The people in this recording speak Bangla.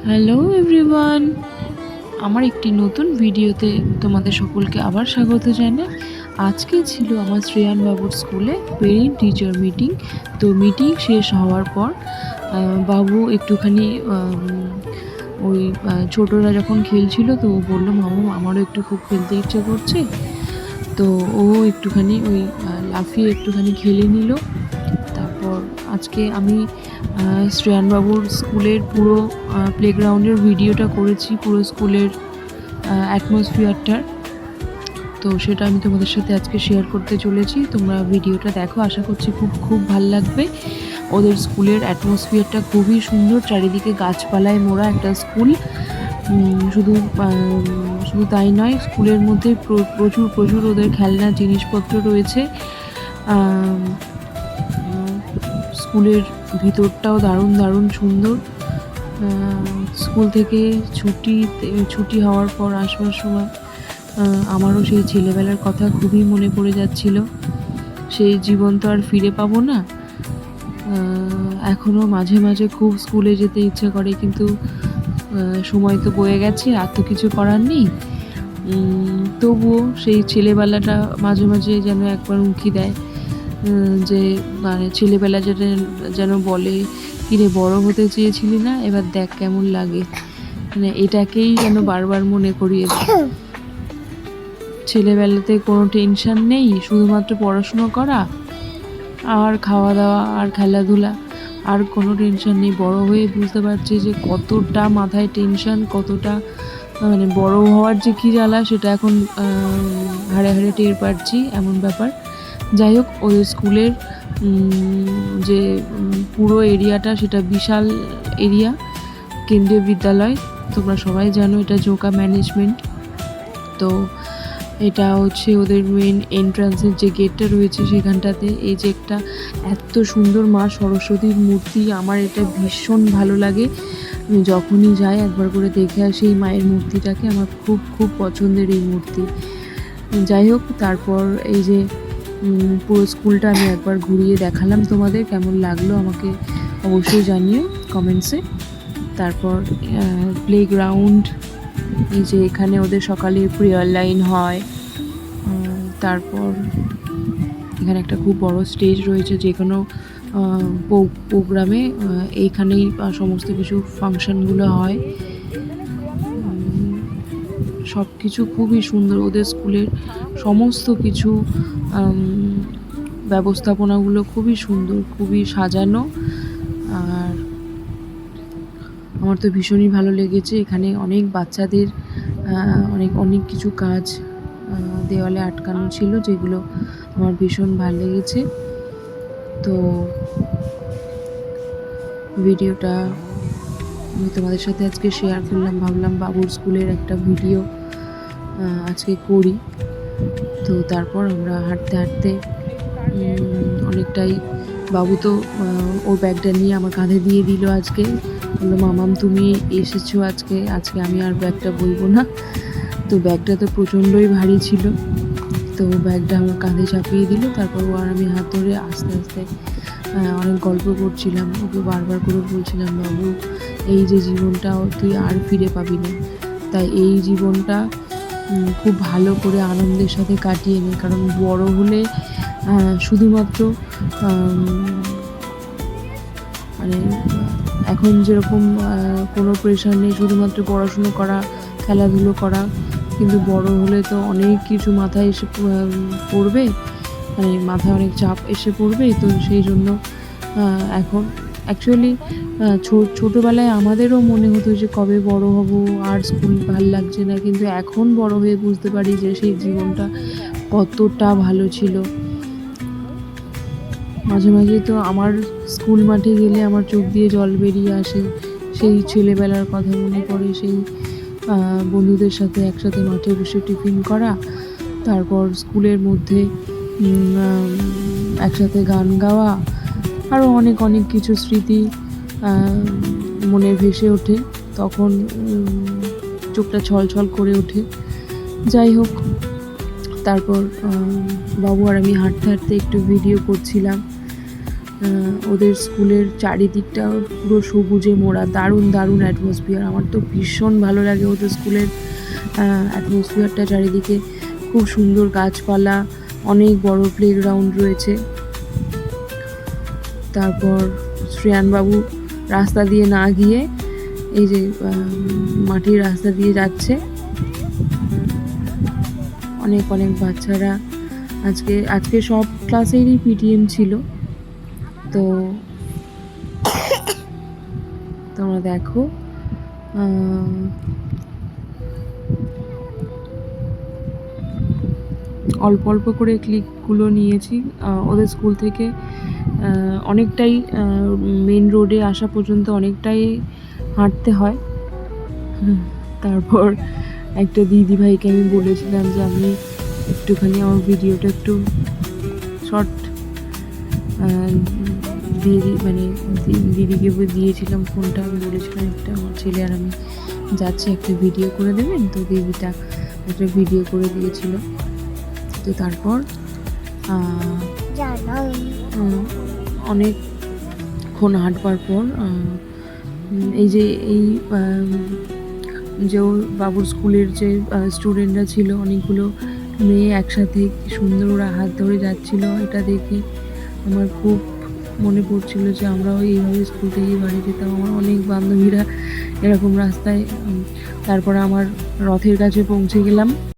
হ্যালো এভরিওয়ান, আমার একটি নতুন ভিডিওতে তোমাদের সকলকে আবার স্বাগত জানাই। আজকে ছিল আমার শ্রেয়ান বাবুর স্কুলে পেরেন্ট টিচার মিটিং। তো মিটিং শেষ হওয়ার পর বাবু একটুখানি ওই ছোটরা যখন খেলছিল তো ও বললো, মামা আমারও একটু খুব খেলতে ইচ্ছে করছে। তো ও একটুখানি ওই লাফিয়ে একটুখানি খেলে নিল। তারপর আজকে আমি শ্রেয়ানবাবুর স্কুলের পুরো প্লেগ্রাউন্ডের ভিডিওটা করেছি, পুরো স্কুলের অ্যাটমসফিয়ারটার। তো সেটা আমি তোমাদের সাথে আজকে শেয়ার করতে চলেছি। তোমরা ভিডিওটা দেখো, আশা করছি খুব ভালো লাগবে। ওদের স্কুলের অ্যাটমসফিয়ারটা খুবই সুন্দর, চারিদিকে গাছপালায় মোড়া একটা স্কুল। শুধু তাই নয়, স্কুলের মধ্যে প্রচুর ওদের খেলনার জিনিসপত্র রয়েছে। স্কুলের ভিতরটাও দারুণ সুন্দর। স্কুল থেকে ছুটি হওয়ার পর আসবার সময় আমারও সেই ছেলেবেলার কথা খুবই মনে পড়ে যাচ্ছিল। সেই জীবন তো আর ফিরে পাবো না। এখনও মাঝে মাঝে খুব স্কুলে যেতে ইচ্ছে করে, কিন্তু সময় তো বয়ে গেছে, আর তো কিছু করার নেই। তবুও সেই ছেলেবেলাটা মাঝে মাঝে যেন একবার উঁকি দেয়, যে মানে ছেলেবেলা যেন বলে, কিরে বড় হতে চেয়েছিলি না, এবার দেখ কেমন লাগে। মানে এটাকেই যেন বারবার মনে করিয়ে দেয়। ছেলেবেলাতে কোনো টেনশন নেই, শুধুমাত্র পড়াশুনো করা আর খাওয়া দাওয়া আর খেলাধুলা, আর কোনো টেনশন নেই। বড় হয়ে বুঝতে পারছি যে কতটা মাথায় টেনশন, কতটা মানে বড় হওয়ার যে কী জ্বালা, সেটা এখন হাড়ে হাড়ে টের পাচ্ছি, এমন ব্যাপার। যাই হোক, ওদের স্কুলের যে পুরো এরিয়াটা, সেটা বিশাল এরিয়া, কেন্দ্রীয় বিদ্যালয়। তোমরা সবাই জানো এটা জোকা ম্যানেজমেন্ট। তো এটা হচ্ছে ওদের মেন এন্ট্রান্সের যে গেটটা রয়েছে সেখানটাতে এই যে একটা এত সুন্দর মা সরস্বতীর মূর্তি, আমার এটা ভীষণ ভালো লাগে। আমি যখনই যাই একবার করে দেখে আসি এই মায়ের মূর্তিটাকে, আমার খুব পছন্দের এই মূর্তি। যাই হোক, তারপর এই যে পুরো স্কুলটা আমি একবার ঘুরিয়ে দেখালাম তোমাদের, কেমন লাগলো আমাকে অবশ্যই জানিও কমেন্টসে। তারপর প্লেগ্রাউন্ড, এই যে এখানে ওদের সকালে প্রেয়ার লাইন হয়। তারপর এখানে একটা খুব বড় স্টেজ রয়েছে, যে কোনো প্রোগ্রামে এইখানেই সমস্ত কিছু ফাংশনগুলো হয়। সব কিছু খুবই সুন্দর, ওদের স্কুলের সমস্ত কিছু ব্যবস্থাপনাগুলো খুবই সুন্দর, খুবই সাজানো। আর আমার তো ভীষণই ভালো লেগেছে। এখানে অনেক বাচ্চাদের অনেক কিছু কাজ দেওয়ালে আটকানো ছিল, যেগুলো আমার ভীষণ ভালো লেগেছে। তো ভিডিওটা আমি তোমাদের সাথে আজকে শেয়ার করলাম, ভাবলাম বাবুর স্কুলের একটা ভিডিও আজকে করি। তো তারপর আমরা হাঁটতে অনেকটাই, বাবু তো ওর ব্যাগটা নিয়ে আমার কাঁধে দিয়ে দিল আজকে, বললো, মামাম তুমি এসেছো আজকে আমি আর ব্যাগটা বইবো না। তো ব্যাগটা তো প্রচণ্ডই ভারী ছিল, তো ব্যাগটা আমার কাঁধে চাপিয়ে দিল। তারপর ও আর আমি হাত ধরে আস্তে আস্তে অনেক গল্প করছিলাম, ওকে বারবার করে বলছিলাম, বাবু এই যে জীবনটা তুই আর ফিরে পাবি না, তাই এই জীবনটা খুব ভালো করে আনন্দের সাথে কাটিয়ে নে। কারণ বড় হলে শুধুমাত্র মানে এখন যেরকম কোনো প্রেশার নেই, শুধুমাত্র পড়াশুনো করা, খেলাধুলো করা, কিন্তু বড় হলে তো অনেক কিছু মাথায় এসে পড়বে, মানে মাথায় অনেক চাপ এসে পড়বে। তো সেই জন্য এখন অ্যাকচুয়ালি ছোটোবেলায় আমাদেরও মনে হতো যে কবে বড় হব, আর স্কুল ভাল লাগছে না, কিন্তু এখন বড় হয়ে বুঝতে পারি যে সেই জীবনটা কতটা ভালো ছিল। মাঝে মাঝে তো আমার স্কুল মাঠে গেলে আমার চোখ দিয়ে জল বেরিয়ে আসে, সেই ছেলেবেলার কথা মনে পড়ে, সেই বন্ধুদের সাথে একসাথে মাঠে বসে টিফিন করা, তারপর স্কুলের মধ্যে একসাথে গান গাওয়া, আরও অনেক কিছু স্মৃতি মনে ভেসে ওঠে। তখন চোখটা ছলছল করে ওঠে। যাই হোক, তারপর বাবু আর আমি হাঁটতে একটু ভিডিও করছিলাম। ওদের স্কুলের চারিদিকটা পুরো সবুজে মোড়া, দারুণ দারুণ অ্যাটমসফিয়ার। আমার তো ভীষণ ভালো লাগে ওদের স্কুলের অ্যাটমসফিয়ারটা। চারিদিকে খুব সুন্দর গাছপালা, অনেক বড় প্লেগ্রাউন্ড রয়েছে। তারপর শ্রেয়ানবাবু রাস্তা দিয়ে না গিয়ে এই যে মাটির রাস্তা দিয়ে যাচ্ছে। অনেক অনেক বাচ্চারা আজকে সব ক্লাসেরই পিটিএম ছিল। তো তোমরা দেখো অল্প অল্প করে ক্লিকগুলো নিয়েছি। ওদের স্কুল থেকে অনেকটাই মেন রোডে আসা পর্যন্ত অনেকটাই হাঁটতে হয়। তারপর একটা দিদিভাইকে আমি বলেছিলাম যে আমি একটুখানি আমার ভিডিওটা একটু শর্ট দিদিকে দিয়েছিলাম ফোনটা। আমি বলেছিলাম একটা আমার ছেলে আর আমি যাচ্ছি, একটা ভিডিও করে দেবেন। তো দিদিটা একটা ভিডিও করে দিয়েছিল। তো তারপর অনেকক্ষণ হাঁটবার পর এই যে যে ওর বাবুর স্কুলের যে স্টুডেন্টরা ছিল, অনেকগুলো মেয়ে একসাথে সুন্দর ওরা হাত ধরে যাচ্ছিল। এটা দেখে আমার খুব মনে পড়ছিল যে আমরাও এইভাবে স্কুল থেকে বাড়ি যেতাম। আমার অনেক বান্ধবীরা এরকম রাস্তায়। তারপর আমার রথের কাছে পৌঁছে গেলাম।